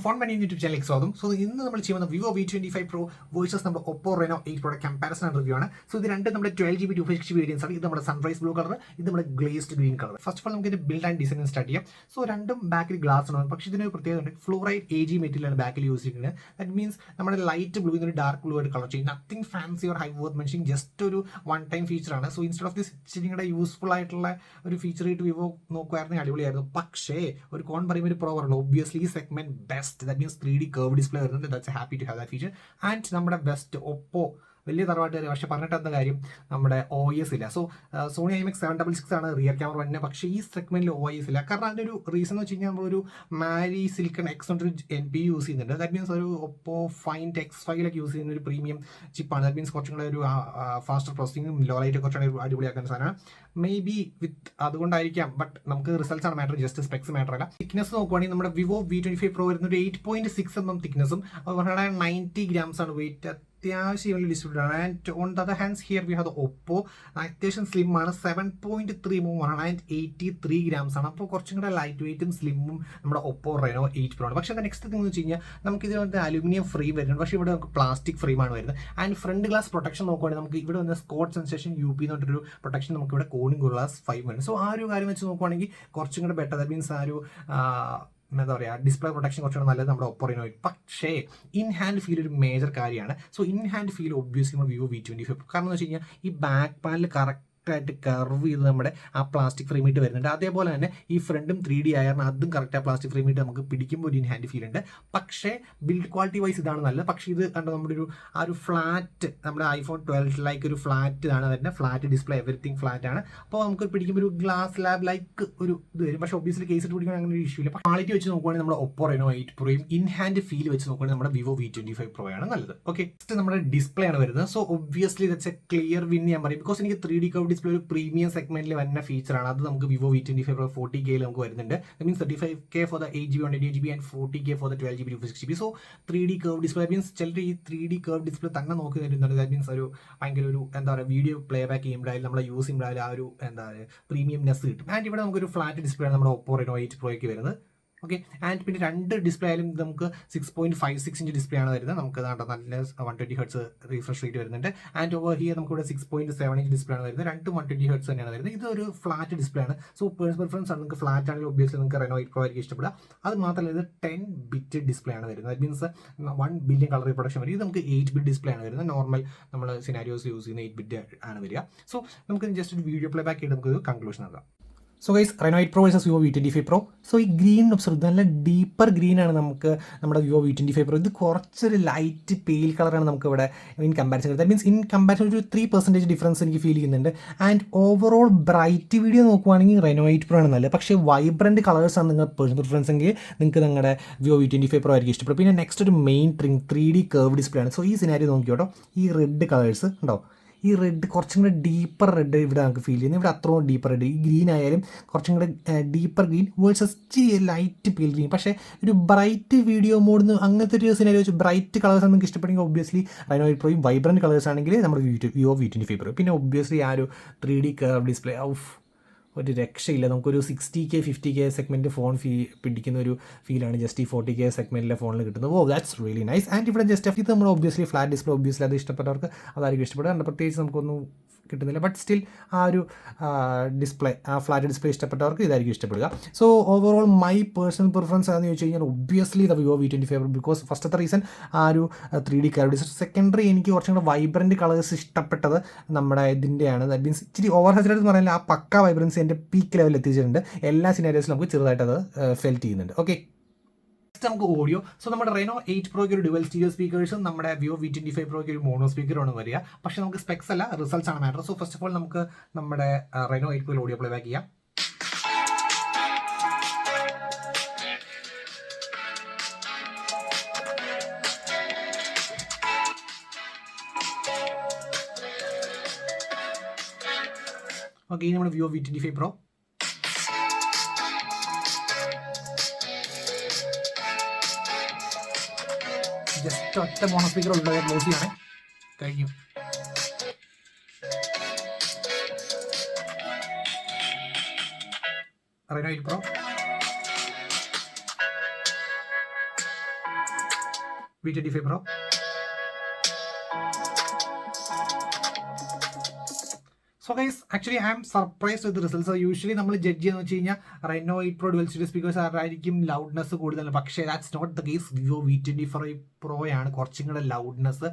Phone മണി YouTube ചാനലിലേക്ക് സ്വാഗതം. So ഇന്ന് നമ്മൾ ചെയ്യുന്ന Vivo V25 Pro വേഴ്സസ് നമ്മുടെ Oppo Reno 8 Pro comparison review ആണ്. സോ ഇത് രണ്ട് നമ്മുടെ 12GB 256GB വേരിയൻസ് ആണ്. ഇത് നമ്മുടെ സൺറൈസ് ബ്ലൂ കളർ, ഇത് നമ്മുടെ glazed green colour. First of all നമുക്ക് ഇതിന്റെ ബിൽഡ് ആൻഡ് ഡിസൈൻ സ്റ്റാർട്ട് ചെയ്യാം. സോ രണ്ടും ബാക്കിൽ ഗ്ലാസ് ആണ്, പക്ഷേ ഇതിനൊരു പ്രത്യേകത ഉണ്ട്. ഫ്ലോറൈഡ് AG മെറ്റീരിയൽ ആണ് ബാക്കിൽ യൂസ് ചെയ്യുന്നത്. ദാറ്റ് മീൻസ് നമ്മുടെ ലൈറ്റ് ബ്ലൂ ഒരു ഡാർക്ക് ബ്ലൂ ആയിട്ട് കളർ ചെയ്യും. Nothing fancy or high worth mentioning, just ഒരു വൺ ടൈം ഫീച്ചർ ആണ്. സോ ഇൻസ്റ്റെഡ് ഓഫ് ദിസ് ഇച്ചിരിയുടെ യൂസ്ഫുൾ ആയിട്ടുള്ള ഒരു ഫീച്ചർ ആയിട്ട് വിവോ നോക്കുമായിരുന്നെങ്കിൽ അടിപൊളിയായിരുന്നു. പക്ഷേ ഒരു കോൺ പറയുമ്പോൾ ഒരു പ്രോ പറയുള്ളൂ. ഒബ്വിയസ്ലി ഈ segment best, that means 3D curved display വരുന്നുണ്ട്. That's happy to have that feature. And നമ്മുടെ ബെസ്റ്റ് ഒപ്പോ വലിയ തറവാട്ട്, പക്ഷെ പറഞ്ഞിട്ടെന്ത കാര്യം, നമ്മുടെ OS ഇല്ല. സോ സോണി IMX 766 ആണ് റിയർ ക്യാമറ വരുന്നത്, പക്ഷേ ഈ സെഗ്മെന്റിൽ OS ഇല്ല. കാരണം അതിൻ്റെ ഒരു റീസൺ എന്ന് വെച്ച് കഴിഞ്ഞാൽ നമ്മളൊരു മാരി സിലിക്കൺ X കൊണ്ട് ഒരു NPU യൂസ് ചെയ്യുന്നുണ്ട്. ദാറ്റ് മീൻസ് ഒരു ഒപ്പോ ഫൈൻഡ് X5 യൂസ് ചെയ്യുന്ന ഒരു പ്രീമിയം ചിപ്പാണ്. ദാറ്റ് മീൻസ് കുറച്ചും കൂടെ ഒരു ഫാസ്റ്റർ പ്രോസസിങ്ങും ലോ ലൈറ്റ് കുറച്ചുകൂടെ അടിപൊളിയാക്കുന്ന സാധനമാണ്. മേ ബി വിത്ത് അതുകൊണ്ടായിരിക്കാം, ബട്ട് നമുക്ക് റിസൾട്ട്സ് ആണ് മാറ്റർ, ജസ്റ്റ് സ്പെക്സ് മാറ്റർ അല്ല. തിക്നെസ് നോക്കുവാണെങ്കിൽ നമ്മുടെ Vivo V25 Pro വരുന്ന ഒരു 8.6 mm തിക്നെസ്സും 190 grams ആണ് വെയിറ്റ്. അത്യാവശ്യം ഡിസ്ട്രിബ്യൂട്ടഡ് ആണ്. And on the other hands here we have the Oppo. അത്യാവശ്യം സ്ലിം ആണ്. 7.3 mm 183 grams ആണ്. അപ്പോൾ കുറച്ചും കൂടെ ലൈറ്റ് വെയിറ്റും സ്ലിമ്മും നമ്മുടെ Oppo Reno 8 Pro ആണ്. പക്ഷേ നെക്സ്റ്റ് തിങ് എന്ന് വെച്ച് കഴിഞ്ഞാൽ നമുക്ക് ഇതിനകത്ത് അലുമിനിയം ഫ്രെയിം വരുന്നുണ്ട്, പക്ഷേ ഇവിടെ നമുക്ക് പ്ലാസ്റ്റിക് ഫ്രെയിമാണ് വരുന്നത്. ആൻഡ് ഫ്രണ്ട് ഗ്ലാസ് പ്രൊട്ടക്ഷൻ നോക്കുവാണെങ്കിൽ നമുക്ക് ഇവിടെ വന്ന സ്കോട്ട് സെൻസേഷൻ UP എന്ന് പറഞ്ഞൊരു പ്രൊട്ടക്ഷൻ നമുക്ക് ഇവിടെ കോണിംഗ് ഗ്ലാസ് 5 വരുന്നത്. സോ ആ ഒരു കാര്യം വെച്ച് നോക്കുവാണെങ്കിൽ കുറച്ചും കൂടെ ബെറ്റർ. ദാറ്റ് മീൻസ് ആ ഒരു എന്താ പറയുക, ഡിസ്പ്ലേ പ്രൊട്ടക്ഷൻ കുറച്ചുകൂടെ നല്ലത് നമ്മുടെ Oppo Reno. പക്ഷേ ഇൻ ഹാൻഡ് ഫീൽ ഒരു മേജർ കാര്യമാണ്. So in hand feel obviously നമ്മുടെ Vivo V25, കാരണം എന്ന് വെച്ച് കഴിഞ്ഞാൽ ഈ ബാക്ക് പാനൽ കറക്റ്റ് ആയിട്ട് കർവ് ചെയ്ത് നമ്മുടെ ആ പ്ലാസ്റ്റിക് ഫ്രെയിം ഇട്ട് വരുന്നുണ്ട്. അതേപോലെ തന്നെ ഈ ഫ്രണ്ടും 3D ആയിരുന്നു, അതും കറക്റ്റ് ആ പ്ലാസ്റ്റിക് ഫ്രെയിം ഇട്ട് നമുക്ക് പിടിക്കുമ്പോൾ ഒരു ഇൻ ഹാൻഡ് ഫീൽ ഉണ്ട്. പക്ഷേ ബിൽഡ് ക്വാളിറ്റി വൈസ് ഇതാണ് നല്ലത്. പക്ഷേ ഇത് കണ്ടോ, നമ്മുടെ ഒരു ആ ഒരു ഫ്ലാറ്റ്, നമ്മുടെ iPhone 12 ലൈക്ക് ഒരു ഫ്ലാറ്റ് ആണ് വരുന്നത്. ഫ്ലാറ്റ് ഡിസ്പ്ലേ, എവറിത്തിങ് ഫ്ലാറ്റ് ആണ്. അപ്പോൾ നമുക്ക് പിടിക്കുമ്പോൾ ഒരു ഗ്ലാസ് ലാബ് ലൈക്ക് ഒരു ഇത് വരും. പക്ഷേ ഒബ്വിയസ്ലി കേസ് ഇട്ട് പിടിക്കാൻ അങ്ങനെ ഒരു ഇഷ്യൂ ഇല്ല. ക്വാളിറ്റി വെച്ച് നോക്കുവാണെങ്കിൽ നമ്മുടെ Oppo Reno 8 Proയും ഇൻ ഹാൻഡ് ഫീൽ വെച്ച് നോക്കുവാണെങ്കിൽ നമ്മുടെ Vivo V25 Pro ആണ് നല്ലത്. ഓക്കെ, നെക്സ്റ്റ് നമ്മുടെ ഡിസ്പ്ലേ ആണ് വരുന്നത്. So obviously that's A clear win ഞാൻ പറയും. ബിക്കോസ് എനിക്ക് 3D curved ഡിസ്പ്ലേ ഒരു പ്രീമിയം സെഗ്മെന്റിൽ വരുന്ന ഫീച്ചറാണ്. അത് നമുക്ക് Vivo V25 Pro 40K നമുക്ക് വരുന്നുണ്ട്. That means 35K for the 8GB 128GB and 40K for the 12GB 256GB. So 3D curved display means ചിലർ ഈ 3D curved ഡിസ്പ്ലേ തന്നെ നോക്കി തരുന്നുണ്ട്. ദാറ്റ് മീൻസ് ഒരു ഭയങ്കര ഒരു എന്താ പറയുക, വീഡിയോ പ്ലേ ബാക്ക് ചെയ്യുമ്പോഴായാലും നമ്മളെ യൂസ് ചെയ്യുമ്പോഴായാലും ആ ഒരു എന്താ പറയുക പ്രീമിയംനെസ് കിട്ടും. ആൻഡ് ഇവിടെ നമുക്കൊരു ഫ്ലാറ്റ് ഡിസ്പ്ലേ ആണ് നമ്മുടെ Oppo Reno 8 Proയ്ക്ക് വരുന്നത്. ഓക്കെ, ആൻഡ് പിന്നെ രണ്ട് ഡിസ്പ്ലേ ആയാലും നമുക്ക് 6.56 ഇഞ്ച് ഡിസ്പ്ലേ ആണ് വരുന്നത്. നമുക്ക് നല്ല 120 Hz റീഫ്രഷ് റേറ്റ് വരുന്നുണ്ട്. ആൻഡ് ഓവർ ഹിയർ നമുക്ക് ഇവിടെ 6.7 ഇഞ്ച് ഡിസ്പ്ലേ ആണ് വരുന്നത്. രണ്ടും 120 Hz തന്നെയാണ് വരുന്നത്. ഇതൊരു ഫ്ലാറ്റ് ഡിസ്പ്ലേ ആണ്. സോ പ്രിഫറൻസ് ആണ്, നിങ്ങൾക്ക് ഫ്ലാറ്റ് ആണെങ്കിൽ ഒബ്വിയസ്ലി നിങ്ങൾക്ക് Reno 8 Pro ആയിരിക്കും ഇഷ്ടപ്പെടുക. അത് മാത്രമല്ല ഇത് 10-bit ഡിസ്പ്ലേ ആണ് വരുന്നത്. That means 1 billion colour reproduction വരും. ഇത് നമുക്ക് 8-bit ഡിസ്പ്ലേ ആണ് വരുന്നത്. നോർമൽ നമ്മൾ സിനാരിയോസ് യൂസ് ചെയ്യുന്ന 8-bit ആണ് വരിക. സോ നമുക്ക് ജസ്റ്റ് ഒരു വീഡിയോ പ്ലേ ബാക്ക് ചെയ്ത് നമുക്ക് കൺക്ലൂഷൻ ആകാം. So guys, Reno 8 Pro versus Vivo V25 Pro. So ഈ ഗ്രീൻ ഒബ്സർവ്, നല്ല ഡീപ്പർ ഗ്രീനാണ് നമുക്ക് നമ്മുടെ Vivo V25 Pro. ഇത് കുറച്ചൊരു ലൈറ്റ് പെയിൽ കളറാണ് നമുക്ക് ഇവിടെ in comparison. That means in comparison ഒരു 3% ഡിഫറൻസ് എനിക്ക് ഫീൽ ചെയ്യുന്നുണ്ട്. ആൻഡ് ഓവറോൾ ബ്രൈറ്റ് വീഡിയോ നോക്കുവാണെങ്കിൽ Reno 8 Pro ആണ് നല്ലത്. പക്ഷേ വൈബ്രൻറ്റ് കളേഴ്സാണ് നിങ്ങൾ പേഴ്സണൽ പ്രിഫറൻസ് എങ്കിൽ നിങ്ങൾക്ക് നിങ്ങളുടെ Vivo V25 Pro ആയിരിക്കും ഇഷ്ടപ്പെടും. പിന്നെ നെക്സ്റ്റ് ഒരു മെയിൻ ട്രിങ് 3D curved ഡിസ്പ്ലേ ആണ്. സോ ഈ സിനാരിയോ നോക്കിയോട്ടോ, ഈ റെഡ് കളേഴ്സ് ഉണ്ടോ, ഈ റെഡ് കുറച്ചും കൂടെ ഡീപ്പർ റെഡ് ഇവിടെ നമുക്ക് ഫീൽ ചെയ്യുന്നത്. ഇവിടെ അത്രയും ഡീപ്പർ റെഡ്. ഈ ഗ്രീൻ ആയാലും കുറച്ചും കൂടെ deeper green versus light peel green. പക്ഷേ ഒരു ബ്രൈറ്റ് വീഡിയോ മോഡിന് അങ്ങനത്തെ ഒരു സിനാരിയോ വെച്ച് ബ്രൈറ്റ് കളേഴ്സ് നിങ്ങൾക്ക് ഇഷ്ടപ്പെടുമെങ്കിൽ ഒബ്വിയസ്ലി Reno 8 Proയും വൈബ്രൻറ്റ് കളേഴ്സ് ആണെങ്കിൽ നമ്മുടെ Vivo V25 Pro. പിന്നെ ഒബ്വിയസ്ലി ആ ഒരു 3D curved ഡിസ്പ്ലേ ഒരു രക്ഷയില്ല. നമുക്കൊരു 60K 50K സെഗ്മെൻറ്റ് ഫോൺ പിടിക്കുന്ന ഒരു ഫീലാണ് ജസ്റ്റ് ഈ 40K സെഗ്മെൻറ്റിലെ ഫോണിൽ കിട്ടുന്നത്. That's really nice. ആൻഡ് ഇവിടെ ജസ്റ്റ് ഇത് നമ്മൾ ഒബ്വിയസ്ലി ഫ്ലാറ്റ് ഡിസ്പ്ലേ, ഒബ്വിയസ്ലി അത് ഇഷ്ടപ്പെട്ടവർക്ക് അതായിരിക്കും ഇഷ്ടപ്പെടുക. കാരണം പ്രത്യേകിച്ച് നമുക്കൊന്നും കിട്ടുന്നില്ല. ബട്ട് സ്റ്റിൽ ആ ഒരു ഡിസ്പ്ലേ, ആ ഫ്ലാറ്റ് ഡിസ്പ്ലേ ഇഷ്ടപ്പെട്ടവർക്ക് ഇതായിരിക്കും ഇഷ്ടപ്പെടുക. So overall my personal preference ആണെന്ന് ചോദിച്ചു കഴിഞ്ഞാൽ obviously the Vivo V25 Pro. Because ഫസ്റ്റത്തെ റീസൺ ആ ഒരു 3D curved ഡിസ്പ്ലേ. സെക്കൻഡറി എനിക്ക് കുറച്ചും കൂടെ വൈബ്രൻറ്റ് കളേഴ്സ് ഇഷ്ടപ്പെട്ടത് നമ്മുടെ ഇതിൻ്റെയാണ്. ദാറ്റ് മീൻസ് ഇച്ചിരി ഓവർ സാച്ചുറേറ്റഡ് എന്ന് പറഞ്ഞാൽ ആ പക്ക വൈബ്രൻസി എൻ്റെ പീക്ക് ലെവലിൽ എത്തിച്ചിട്ടുണ്ട്. എല്ലാ സിനാരിയോസിലും നമുക്ക് ചെറുതായിട്ട് അത് ഫെൽറ്റ് ചെയ്യുന്നുണ്ട്. ഓക്കെ, നമുക്ക് ഓഡിയോ. സോ നമ്മുടെ Reno 8 Proയ്ക്ക് ഒരു ഡുവൽ സ്റ്റീരിയോ സ്പീക്കേഴ്സും നമ്മുടെ Vivo V25 Proയ്ക്ക് ഒരു മോണോ സ്പീക്കറാണ് വരിക. പക്ഷേ നമുക്ക് സ്പെക്സ് അല്ല, റിസൾട്ട്സ് ആണ് matter. So first of all നമുക്ക് നമ്മുടെ Reno 8 Pro audio play back ചെയ്യാം. ഓക്കെ, ഇനി നമ്മുടെ Vivo V25 Pro. ജസ്റ്റ് ഒറ്റ മോണോ സ്പീക്കർ ഉള്ളത് ക്ലോസ് ചെയ്യണേ, കഴിഞ്ഞു. Reno 8 Pro. V25 Pro. So guys, actually I am surprised with the results. So usually നമ്മൾ ജഡ്ജ് ചെയ്യുന്ന വെച്ച് കഴിഞ്ഞാൽ Reno 8 Pro dual stereo speakers ആയിരിക്കും ലൗഡ്നെസ് കൂടുതൽ, പക്ഷേ that's not the case. Vivo V25 Pro ആണ് കുറച്ചും കൂടെ ലൗഡ്നെസ്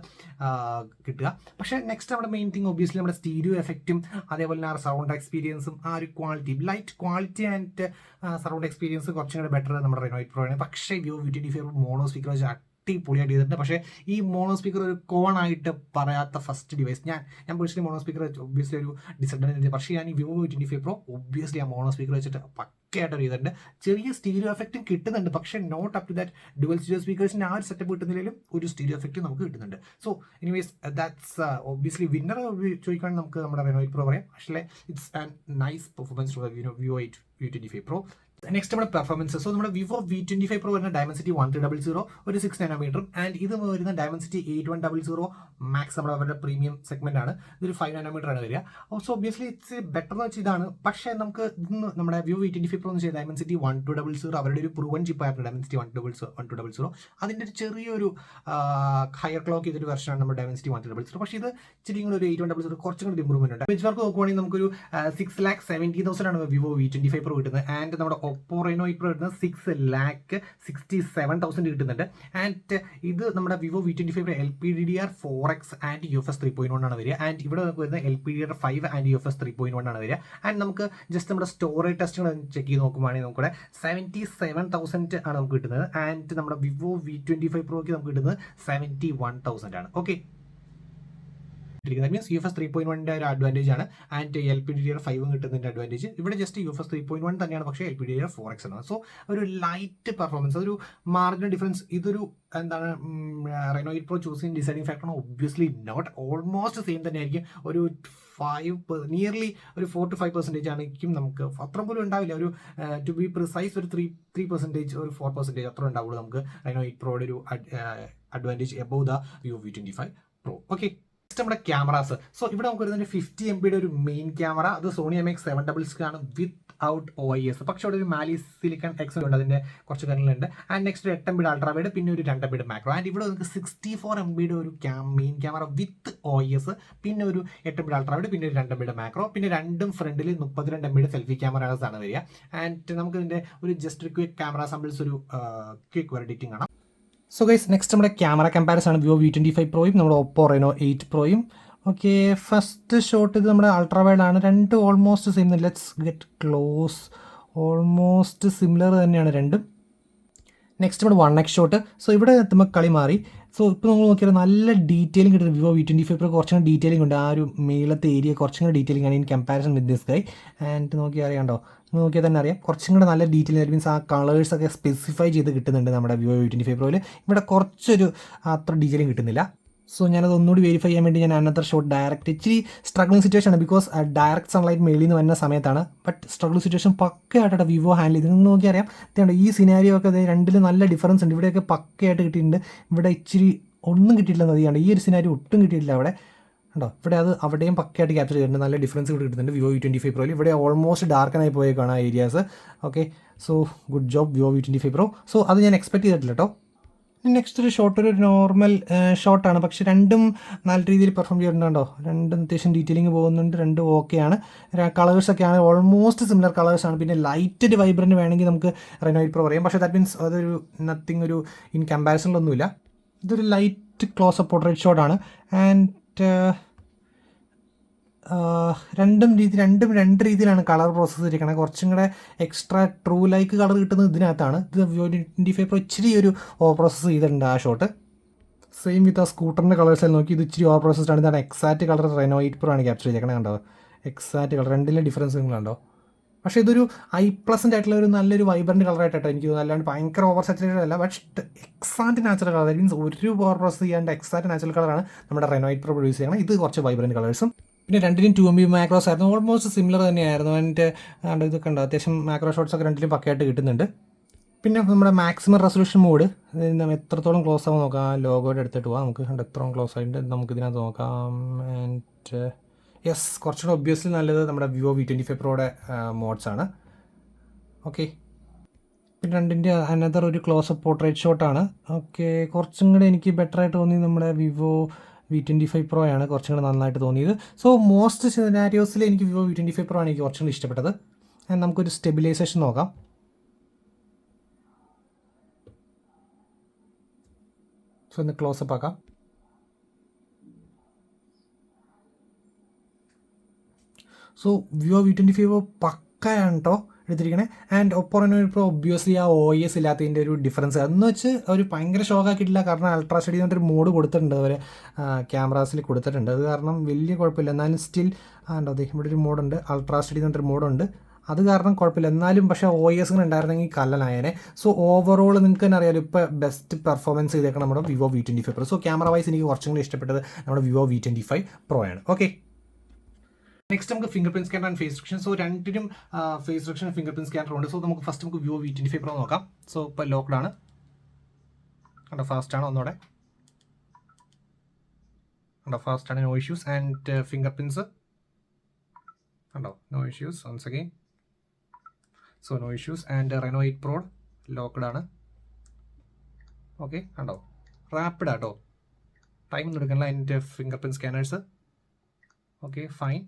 കിട്ടുക. പക്ഷേ നെക്സ്റ്റ് നമ്മുടെ മെയിൻ തിങ് ഒബ്വിയസ്ലി നമ്മുടെ സ്റ്റീരിയോ എഫക്റ്റും അതേപോലെ തന്നെ ആ സൗണ്ട് എക്സ്പീരിയൻസും ആ ഒരു light quality and surround experience കുറച്ചും കൂടെ ബെറ്റർ നമ്മുടെ Reno 8 Pro ആണ്. പക്ഷേ Vivo V25 മോണോ സ്പീക്കർ വെച്ച് അടിപൊളിയായിട്ട് ചെയ്തിട്ടുണ്ട്. പക്ഷേ ഈ മോണോ സ്പീക്കർ ഒരു കോണായിട്ട് പറയാത്ത ഫസ്റ്റ് ഡിവൈസ്. ഞാൻ പേഴ്സണലി മോണോ സ്പീക്കർ ഒബ്വിയസ്ലി ഒരു ഡിസഡ്വാൻറ്റേജ്, പക്ഷേ ഞാൻ ഈ Vivo V25 Pro ഒബ്വിയസ്ലി ആ മോണോ സ്പീക്കർ വെച്ചിട്ട് പക്കയായിട്ട് ചെയ്തിട്ടുണ്ട്. ചെറിയ സ്റ്റീരിയോ എഫക്റ്റും കിട്ടുന്നുണ്ട്, പക്ഷേ not up to that dual stereo സ്പീക്കേഴ്സിൻ്റെ ആ ഒരു സെറ്റപ്പ് കിട്ടുന്നതിലും ഒരു സ്റ്റീരിയോ എഫക്റ്റ് നമുക്ക് കിട്ടുന്നുണ്ട്. So anyways that's obviously winner ചോദിക്കുകയാണെങ്കിൽ നമുക്ക് നമ്മുടെ Reno 8 Pro പറയാം. പക്ഷേ it's an nice performance to Vivo V25 Pro. Next നമ്മുടെ പെർഫോമൻസ്. സോ നമ്മുടെ Vivo V25 Pro വരുന്ന ഡയമൻസിറ്റി 1300 ഒരു 6 നാനോമീറ്റർ, ആൻഡ് ഇത് വരുന്ന ഡയമൻസിറ്റി 8100 മാക്സ് നമ്മുടെ അവരുടെ പ്രീമിയം സെഗ്മെന്റ് ആണ്. ഇതൊരു 5 നാനോമീറ്റർ ആണ് വരിക. സോ ഒബ്വിയസ്ലി ഇറ്റ്സ് ബെറ്റർ എന്ന് വെച്ചാൽ ഇതാണ്. പക്ഷേ നമുക്ക് ഇന്ന് നമ്മുടെ Vivo V25 Pro എന്ന് വെച്ചാൽ ഡയമൻസിറ്റി 1200 അവരുടെ ഒരു പ്രൂവൻ ചിപ്പായിരുന്നു ഡയമൻസിറ്റി 1200. അതിൻ്റെ ഒരു ചെറിയൊരു ഹയർ ക്ലോക്ക് ചെയ്തൊരു വെർഷനാണ് നമ്മുടെ ഡയമൻസിറ്റി 1300. പക്ഷേ ഇത് ഇച്ചിരി കൂടെ ഒരു 8100 കുറച്ചും കൂടി ഇമ്പ്രൂവ്മെന്റ് ഉണ്ട്. ബെഞ്ച് മാർക്ക് നോക്കുവാണെങ്കിൽ നമുക്കൊരു 6,70,000 ആണ് Vivo V25 Pro കിട്ടുന്നത്. ആൻഡ് നമ്മുടെ Oppo Reno 8 Pro കിട്ടുന്നത് 6,67,000 കിട്ടുന്നുണ്ട്. ആൻഡ് ഇത് നമ്മുടെ Vivo V25 LPDDR4X and UFS 3.1 ആണ് വരിക. ആൻഡ് ഇവിടെ വരുന്നത് LPDDR5 ആൻഡ് UFS 3.1 ആണ് വരിക. ആൻഡ് നമുക്ക് ജസ്റ്റ് നമ്മുടെ സ്റ്റോറേജ് ടെസ്റ്റുകൾ ചെക്ക് ചെയ്ത് നോക്കുവാണെങ്കിൽ നമുക്കിവിടെ 77,000 ആണ് നമുക്ക് കിട്ടുന്നത്. ആൻഡ് നമ്മുടെ Vivo V25 Proക്ക് നമുക്ക് കിട്ടുന്നത് 71,000 ആണ്. ഓക്കെ, ദാറ്റ് മീൻസ് UFS 3.1 ഒരു അഡ്വാൻറ്റേജ് ആണ്. ആൻഡ് LPDDR5 കിട്ടുന്നതിൻ്റെ അഡ്വാൻറ്റേജ് ഇവിടെ ജസ്റ്റ് UFS 3.1 തന്നെയാണ്, പക്ഷേ LPDDR4X ആണ്. സോ ഒരു ലൈറ്റ് പെർഫോമൻസ്, അതൊരു മാർജിനൽ ഡിഫറൻസ്. ഇതൊരു എന്താണ് Reno 8 Pro ചൂസ് ചെയ്യുന്ന ഡിസൈഡിങ് ഫാക്ടറാണ്? Obviously not. ഓൾമോസ്റ്റ് സെയിം തന്നെ ആയിരിക്കും. ഒരു 5 ഒരു 4 to 5% ആയിരിക്കും. നമുക്ക് അത്ര പോലും ഉണ്ടാവില്ല. ഒരു ടു ബി പ്രിസൈസ് ഒരു 3% ഒരു 4% അത്ര ഉണ്ടാവുള്ളൂ നമുക്ക് Reno 8 Proയുടെ ഒരു advantage above the Vivo V25 Pro. Okay, നമ്മുടെ ക്യാമറാസ്. സോ ഇവിടെ നമുക്ക് വരുന്നത് 50 MB ഒരു മെയിൻ ക്യാമറ. അത് Sony IMX766 ആണ് വിത്ത് ഔട്ട് OIS. പക്ഷേ അവിടെ ഒരു മാലി സിലിക്കൺ എക്സ് ഉണ്ട്, അതിൻ്റെ കുറച്ച് കാര്യങ്ങളുണ്ട്. And next 8 MB ultra wide, പിന്നെ ഒരു 2 MB മാക്രോ. ആൻഡ് ഇവിടെ നമുക്ക് 64 MB ഒരു മെയിൻ ക്യാമറ വിത്ത് OIS, പിന്നെ ഒരു 8 MB അൾട്രാ വൈഡ്, പിന്നെ ഒരു 2 MB മാക്രോ, പിന്നെ രണ്ടും ഫ്രണ്ടിൽ 32 MB സെൽഫി ക്യാമറാസ് ആണ് വരിക. ആൻഡ് നമുക്ക് ഇതിൻ്റെ ഒരു ജസ്റ്റ് ക്വിക്ക് ക്യാമറ സാമ്പിൾസ് ഒരു ക്വിക്ക് എഡിറ്റിംഗ് ആണ്. സോ ഗൈസ്, നെക്സ്റ്റ് നമ്മുടെ ക്യാമറ കമ്പാരിസൺ ആണ് Vivo V25 Proയും നമ്മുടെ Oppo Reno 8 Proയും. ഓക്കെ, ഫസ്റ്റ് ഷോട്ട് ഇത് നമ്മുടെ അൾട്രാ വൈഡ് ആണ്. രണ്ടും almost same. Let's get close. Almost similar തന്നെയാണ് രണ്ടും. നെക്സ്റ്റ് നമ്മുടെ 1x ഷോട്ട്. സോ ഇവിടെ നമുക്ക് കളി മാറി. സോ ഇപ്പോൾ നമ്മൾ നോക്കിയാൽ നല്ല ഡീറ്റെയിലിംഗ് കിട്ടുന്നത് Vivo V25 Pro കുറച്ചും കൂടി ഡീറ്റെയിലിംഗ് ഉണ്ട്. ആ ഒരു മേളത്തെ ഏരിയ കുറച്ചും കൂടി ഡീറ്റെയിലിംഗ് ആണ് in comparison with this guy. And നോക്കിയാൽ അറിയാണ്ടോ, നോക്കിയാൽ തന്നെ അറിയാം കുറച്ചും കൂടെ നല്ല ഡീറ്റെയിൽ. മീൻസ് ആ കളേഴ്സൊക്കെ സ്പെസിഫൈ ചെയ്ത് കിട്ടുന്നുണ്ട് നമ്മുടെ Vivo V25 Proയിൽ. ഇവിടെ കുറച്ചൊരു അത്ര ഡീറ്റെയിലിംഗ് കിട്ടുന്നില്ല. സോ ഞാനത് ഒന്നുകൂടി വെരിഫൈ ചെയ്യാൻ വേണ്ടി ഞാൻ അനദർ ഷോട്ട് ഡയറക്റ്റ്. ഇച്ചിരി സ്ട്രഗ്ലിംഗ് സിറ്റുവേഷൻ ആണ്, ബിക്കോസ് ഡയറക്റ്റ് സൺലൈറ്റ് മേളിൽ നിന്ന് വരുന്ന സമയത്താണ്. ബട്ട് സ്ട്രഗിൾ സിറ്റുവേഷൻ പക്കയായിട്ട് Vivo ഹാൻഡിൽ ചെയ്ത്. നിങ്ങൾ നോക്കി അറിയാം, ഈ സിനാരിയോ ഒക്കെ രണ്ടിലും നല്ല ഡിഫറൻസ് ഉണ്ട്. ഇവിടെയൊക്കെ പക്കയായിട്ട് കിട്ടിയിട്ടുണ്ട്. ഇവിടെ ഇച്ചിരി ഒന്നും കിട്ടിയിട്ടില്ല നദിയാണ്. ഈ ഒരു സിനാരിയോ ഒട്ടും കിട്ടിയിട്ടില്ല അവിടെ ഉണ്ടോ. ഇവിടെ അത് അവിടെയും പക്കയായിട്ട് ക്യാപ്ചർ ചെയ്തിട്ടുണ്ട്. നല്ല ഡിഫറൻസ് ഇവിടെ കിട്ടുന്നുണ്ട് Vivo V25 Proയിൽ. ഇവിടെ ഓൾമോസ്റ്റ് ഡാർക്കനായി പോയേക്കാണ് ആ areas. Okay, so good job Vivo V25 Pro. So അത് ഞാൻ എക്സ്പെക്ട് ചെയ്തിട്ടില്ല കേട്ടോ. നെക്സ്റ്റ് ഒരു ഷോട്ട് ഒരു നോർമൽ ഷോട്ടാണ്, പക്ഷെ രണ്ടും നല്ല രീതിയിൽ പെർഫോം ചെയ്തിട്ടുണ്ടോ. രണ്ടും അത്യാവശ്യം ഡീറ്റെയിലിംഗ് പോകുന്നുണ്ട്. രണ്ടും ഓക്കെയാണ്. കളേഴ്സൊക്കെയാണ് ഓൾമോസ്റ്റ് സിമിലർ കളേഴ്സാണ്. പിന്നെ ലൈറ്റ് വൈബ്രൻറ്റ് വേണമെങ്കിൽ നമുക്ക് Reno 8 Pro പറയാം. പക്ഷേ ദാറ്റ് മീൻസ് അതൊരു നത്തിങ് ഒരു ഇൻ കമ്പാരിസണിലൊന്നുമില്ല. ഇതൊരു ലൈറ്റ് ക്ലോസ് അപ്പ് പോർട്രേറ്റ് ഷോട്ടാണ്. ആൻഡ് രണ്ട് രീതിയിലാണ് കളർ പ്രോസസ്സ് ചെയ്തിരിക്കുന്നത്. കുറച്ചും കൂടെ എക്സ്ട്രാ ട്രൂ ലൈക്ക് കളർ കിട്ടുന്നത് ഇതിനകത്താണ്. ഇത് Vivo V25 Pro ഇച്ചിരി ഒരു ഓവർ പ്രോസസ്സ് ചെയ്തിട്ടുണ്ട് ആ ഷോട്ട്. സെയിം വിത്ത് ആ സ്കൂട്ടറിൻ്റെ കളേഴ്സിൽ നോക്കി ഇത് ഇച്ചിരി ഓവർ പ്രോസസ്ഡ് ആണ്. ഇതാണ് എക്സാക്റ്റ് കളർ Reno 8 Pro ആണ് ക്യാപ്ചർ ചെയ്തേക്കണേ. കണ്ടോ, എക്സാക്റ്റ് കളർ. രണ്ടിലെ ഡിഫറൻസ് നിങ്ങളുണ്ടോ. പക്ഷേ ഇതൊരു പ്ലസൻ്റ് ആയിട്ടുള്ള ഒരു നല്ലൊരു വൈബ്രൻറ്റ് കളറായിട്ടോ എനിക്ക് തോന്നുന്നു. അല്ലാണ്ട് ഭയങ്കര ഓവർ സാച്ചുറേറ്റഡ് അല്ല, but exact natural colour. That means ഒരു ഓവർ പ്രോസസ് ചെയ്യാണ്ട് എക്സാക്റ്റ് നാച്ചുറൽ കളറാണ് നമ്മുടെ Reno 8 Pro പ്രൊഡ്യൂസ് ചെയ്യണം. ഇത് കുറച്ച് വൈബ്രൻറ്റ് കളേഴ്സും. പിന്നെ രണ്ടിനും 2 MB മാക്രോസ് ആയിരുന്നു. ഓൾമോസ്റ്റ് സിമിലർ തന്നെയായിരുന്നു. എൻ്റെ ഇതൊക്കെ ഉണ്ട്, അത്യാവശ്യം മാക്രോ ഷോട്ട്സൊക്കെ രണ്ടിലും പക്കയായിട്ട് കിട്ടുന്നുണ്ട്. പിന്നെ നമ്മുടെ മാക്സിമം റെസൊല്യൂഷൻ മോഡ് എത്രത്തോളം ക്ലോസ് ആവും നോക്കാം. ലോഗോയുടെ എടുത്തിട്ട് പോകാം. നമുക്ക് എത്രത്തോളം ക്ലോസ് ആയിട്ട് നമുക്ക് ഇതിനകത്ത് നോക്കാം. ആൻഡ് യെസ്, കുറച്ചുകൂടെ ഒബ്വിയസ്ലി നല്ലത് നമ്മുടെ Vivo V25 Proയുടെ മോഡ്സാണ്. ഓക്കെ, പിന്നെ രണ്ടിൻ്റെ അനദർ ഒരു ക്ലോസപ്പ് പോർട്രേറ്റ് ഷോട്ടാണ്. ഓക്കെ, കുറച്ചും കൂടെ എനിക്ക് ബെറ്റർ ആയിട്ട് തോന്നി നമ്മുടെ വിവോ V25 Pro ആണ് കുറച്ചും കൂടെ നന്നായിട്ട് തോന്നിയത്. സോ മോസ്റ്റ് സിനാരിയോസിൽ എനിക്ക് വിവോ V25 Pro ആണ് എനിക്ക് കുറച്ചും കൂടി ഇഷ്ടപ്പെട്ടത്. നമുക്കൊരു സ്റ്റെബിലൈസേഷൻ നോക്കാം. സോ ഒന്ന് ക്ലോസപ്പ് ആക്കാം. സോ വിവോ V25 പക്കയാണ് കേട്ടോ എടുത്തിരിക്കണേ. ആൻഡ് ഒപ്പോ റെനോ ഇപ്പോൾ ഒബ്വിയസ്ലി ആ OS ഇല്ലാത്തതിൻ്റെ ഒരു ഡിഫറൻസ് എന്ന് വെച്ച് ഒരു ഭയങ്കര ഷോക്കാക്കിയിട്ടില്ല. കാരണം അൾട്രാ സ്റ്റഡി എന്നൊരു മോഡ് കൊടുത്തിട്ടുണ്ട്, അവർ ക്യാമറാസിൽ കൊടുത്തിട്ടുണ്ട്. അത് കാരണം വലിയ കുഴപ്പമില്ല. എന്നാലും സ്റ്റിൽ അതെ ഇവിടെ ഒരു മോഡുണ്ട്, അൾട്രാ സ്റ്റഡി എന്നൊരു മോഡുണ്ട്. അത് കാരണം കുഴപ്പമില്ല. എന്നാലും പക്ഷേ OS ഉണ്ടായിരുന്നെങ്കിൽ കല്ലനായേനെ. സോ ഓവറോൾ നിങ്ങൾക്ക് തന്നെ അറിയാലോ ഇപ്പോൾ ബെസ്റ്റ് പെർഫോമൻസ് ചെയ്തേക്കണം നമ്മുടെ Vivo V25 Pro. So camera wise എനിക്ക് കുറച്ചും കൂടി ഇഷ്ടപ്പെട്ടത് നമ്മുടെ വിവോ V25 Pro ആണ്. ഓക്കെ, നെക്സ്റ്റ് നമുക്ക് finger print scanner and face recognition. So രണ്ടിനും face recognition finger print scanner ഉണ്ട്. സോ നമുക്ക് ഫസ്റ്റ് നമുക്ക് വിവോ V25 Pro നോക്കാം. സോ ഇപ്പോൾ ലോക്ക്ഡാണ് കണ്ടോ, ഫാസ്റ്റ് ആണ്. ഒന്നോടെ കണ്ടോ, ഫാസ്റ്റ് ആണ്, no issues. And finger prints കണ്ടോ, no issues. Once again so no issues. And Reno 8 Pro ലോക്ക്ഡാണ്. Okay കണ്ടോ, റാപ്പിഡ് ആട്ടോ, ടൈം ഒന്നും എടുക്കണില്ല. അതിൻ്റെ finger print scanners okay fine.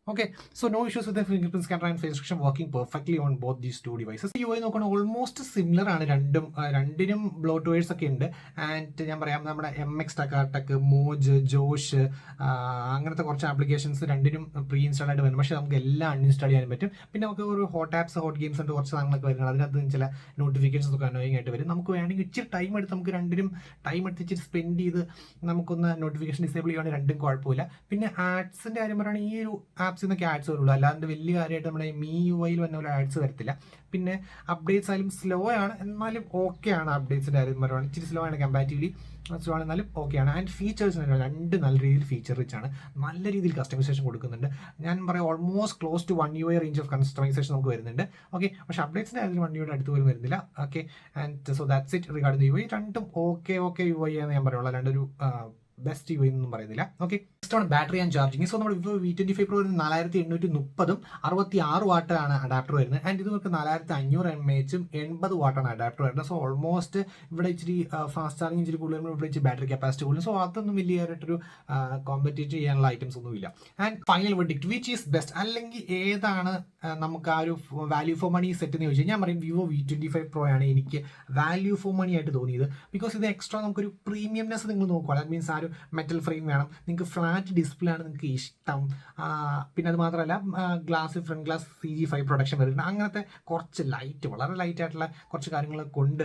Okay, so no issues with the fingerprint scanner and face recognition working perfectly on both these two devices. UI നോക്കുകയാണെങ്കിൽ almost similar ആണ് രണ്ടിനും ബ്ലോട്ട്വേഴ്സ് ഒക്കെ ഉണ്ട്. ആൻഡ് ഞാൻ പറയാം നമ്മുടെ MX ടക്ക് മോജ് ജോഷ് അങ്ങനത്തെ കുറച്ച് ആപ്ലിക്കേഷൻസ് രണ്ടിനും പ്രീ ഇൻസ്റ്റാൾ ആയിട്ട് വരും. പക്ഷേ നമുക്ക് എല്ലാം അൺഇൻസ്റ്റാൾ ചെയ്യാൻ പറ്റും. പിന്നെ നമുക്ക് ഒരു ഹോട്ട് ആപ്സ് ഹോട്ട് ഗെയിംസ് ഉണ്ട്, കുറച്ച് സാധനങ്ങളൊക്കെ വരുന്നത്. അതിനകത്ത് ചില നോട്ടിഫിക്കേഷൻസ് ഒക്കെ അനോയിങ് ആയിട്ട് വരും. നമുക്ക് വേണമെങ്കിൽ ഇച്ചിരി ടൈം എടുത്ത് നമുക്ക് രണ്ടിനും ടൈം എടുത്ത് ഇച്ചിരി സ്പെൻഡ് ചെയ്ത് നമുക്കൊന്ന് നോട്ടിഫിക്കേഷൻ ഡിസേബിൾ ചെയ്യുകയാണെങ്കിൽ രണ്ടും കുഴപ്പമില്ല. പിന്നെ ആഡ്സിൻ്റെ കാര്യം പറയുകയാണെങ്കിൽ ഈ ഒരു ആപ്സിൽ നിന്നൊക്കെ ആഡ്സ് വരുള്ളൂ, അല്ലാണ്ട് വലിയ കാര്യമായിട്ട് നമ്മുടെ MIUI വന്ന പോലെ ആഡ്സ് വരത്തില്ല. പിന്നെ അപ്ഡേറ്റ്സ് ആയാലും സ്ലോ ആണ്, എന്നാലും ഓക്കെ ആണ്. അപ്ഡേറ്റ്സിൻ്റെ കാര്യം പറയുകയാണെങ്കിൽ ഇച്ചിരി സ്ലോ ആണ്, കമ്പാരിറ്റീവ്ലി സ്ലോ ആണ്, എന്നാലും ഓക്കെയാണ്. ആൻഡ് ഫീച്ചേഴ്സ് രണ്ട് നല്ല രീതിയിൽ ഫീച്ചർ റിച്ച് ആണ്, നല്ല രീതിയിൽ കസ്റ്റമൈസേഷൻ കൊടുക്കുന്നുണ്ട്. ഞാൻ പറയാം almost close to 1 UI range of customization നമുക്ക് വരുന്നുണ്ട്. ഓക്കെ, പക്ഷേ അപ്ഡേറ്റ്സിൻ്റെ കാര്യത്തിൽ 1 UI അടുത്ത് പോലും വരുന്നില്ല. Okay, and so that's it regarding UI. രണ്ടും ഓക്കെ UI എന്ന് ഞാൻ പറയുള്ളൂ, അല്ലാണ്ട് ഒരു ബെസ്റ്റ് UI എന്നൊന്നും പറയുന്നില്ല. ഓക്കെ, നെക്സ്റ്റ് ആണ് ബാറ്ററി ആൻഡ് ചാർജിങ്. സോ നമ്മുടെ വിവോ V25 Pro 4830 66 വാട്ട് ആണ് അഡാപ്റ്റർ വരുന്നത്. ആൻഡ് ഇത് നമുക്ക് 4500 mAh 80 വാട്ടാണ് അഡാപ്റ്റർ വരുന്നത്. സോ ഓൾമോസ്റ്റ് ഇവിടെ ഇച്ചിരി ഫാസ്റ്റ് ചാർജിങ് ഇച്ചിരി കൂടുതൽ, ഇവിടെ ഇച്ചിരി ബാറ്ററി കപ്പാസിറ്റി കൂടുതൽ. സോ അതൊന്നും വലിയതായിട്ടൊരു കോമ്പറ്റേറ്റ് ചെയ്യാനുള്ള ഐറ്റംസ് ഒന്നും ഇല്ല. And final verdict which is best, അല്ലെങ്കിൽ ഏതാണ് നമുക്ക് ആ ഒരു വാല്യൂ ഫോർ മണി സെറ്റ് എന്ന് ചോദിച്ചാൽ ഞാൻ പറയും വിവോ V25 Pro ആണ് എനിക്ക് വാല്യൂ ഫോർ മണി ആയിട്ട് തോന്നിയത്. ബിക്കോസ് ഇത് എക്സ്ട്രാ നമുക്കൊരു പ്രീമിയംനെസ് നിങ്ങൾ നോക്കുക. ദാറ്റ് മീൻസ് ആ ഒരു മെറ്റൽ ഫ്രെയിം വേണം, നിങ്ങൾക്ക് ഫ്ലാറ്റ് ഡിസ്പ്ലേ ആണ് നിങ്ങൾക്ക് ഇഷ്ടം. പിന്നെ അത് മാത്രമല്ല ഫ്രണ്ട് ഗ്ലാസ് CG5 പ്രൊഡക്ഷൻ വരുന്നുണ്ട്. അങ്ങനത്തെ കുറച്ച് വളരെ ലൈറ്റ് ആയിട്ടുള്ള കുറച്ച് കാര്യങ്ങൾ കൊണ്ട്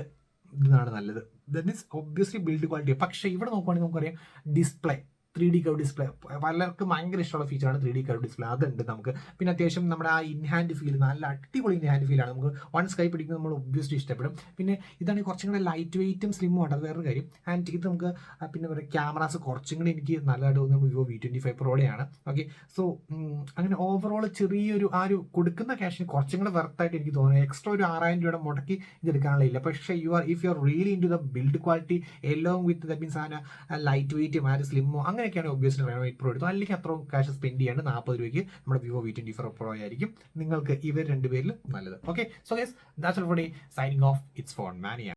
ഇതാണ് നല്ലത്. That means obviously build quality. പക്ഷേ ഇവിടെ നോക്കുവാണെങ്കിൽ നമുക്കറിയാം ഡിസ്പ്ലേ 3D കർവ് ഡിസ്പ്ലേ പലർക്കും ഭയങ്കര ഇഷ്ടമുള്ള ഫീച്ചറാണ് 3D കർവ് ഡിസ്പ്ലേ. അതുണ്ട് നമുക്ക്. പിന്നെ അത്യാവശ്യം നമ്മുടെ ആ ഇൻഹാൻഡ് ഫീൽ, നല്ല അടിപൊളി ഇൻഹാൻഡ് ഫീലാണ്. നമുക്ക് വൺസ് കൈ പിടിക്കുന്നത് നമ്മൾ ഒബ്വിയസ്ലി ഇഷ്ടപ്പെടും. പിന്നെ ഇതാണ് കുറച്ചും കൂടെ ലൈറ്റ് വെയിറ്റും സ്ലിമ്മും ആണ്, അത് വേറൊരു കാര്യം. ആൻഡ് ഇത് നമുക്ക് പിന്നെ പറയുക ക്യാമറാസ് കുറച്ചും കൂടി എനിക്ക് നല്ലതായിട്ട് തോന്നുന്നത് വിവോ V25 Proയാണ്. ഓക്കെ, സോ അങ്ങനെ ഓവറോൾ ചെറിയൊരു ആ ഒരു കൊടുക്കുന്ന ക്യാഷിന് കുറച്ചും കൂടെ വെർത്തായിട്ട് എനിക്ക് തോന്നുന്നത്. എക്സ്ട്രാ ഒരു 6000 രൂപയുടെ മുടക്കി ഇത് എടുക്കാനുള്ള. പക്ഷേ if you are really into the build quality along with that means ആ ലൈറ്റ് വെയിറ്റും ആ ഒരു സ്ലിമ്മോ അങ്ങനെയൊക്കെയാണ് ഒബ്വിയസ്ലി റെനോ 8 Pro എടുത്തു. അല്ലെങ്കിൽ അത്രയും ക്യാഷ് സ്പെൻഡ് ചെയ്യാണ്ട് 40 രൂപയ്ക്ക് നമ്മുടെ വിവോ V25 Pro ആയിരിക്കും നിങ്ങൾക്ക് ഇവർ രണ്ടുപേരിൽ നല്ലത്. Okay, so guys that's all for today. Signing off, it's Phone മാനിയ.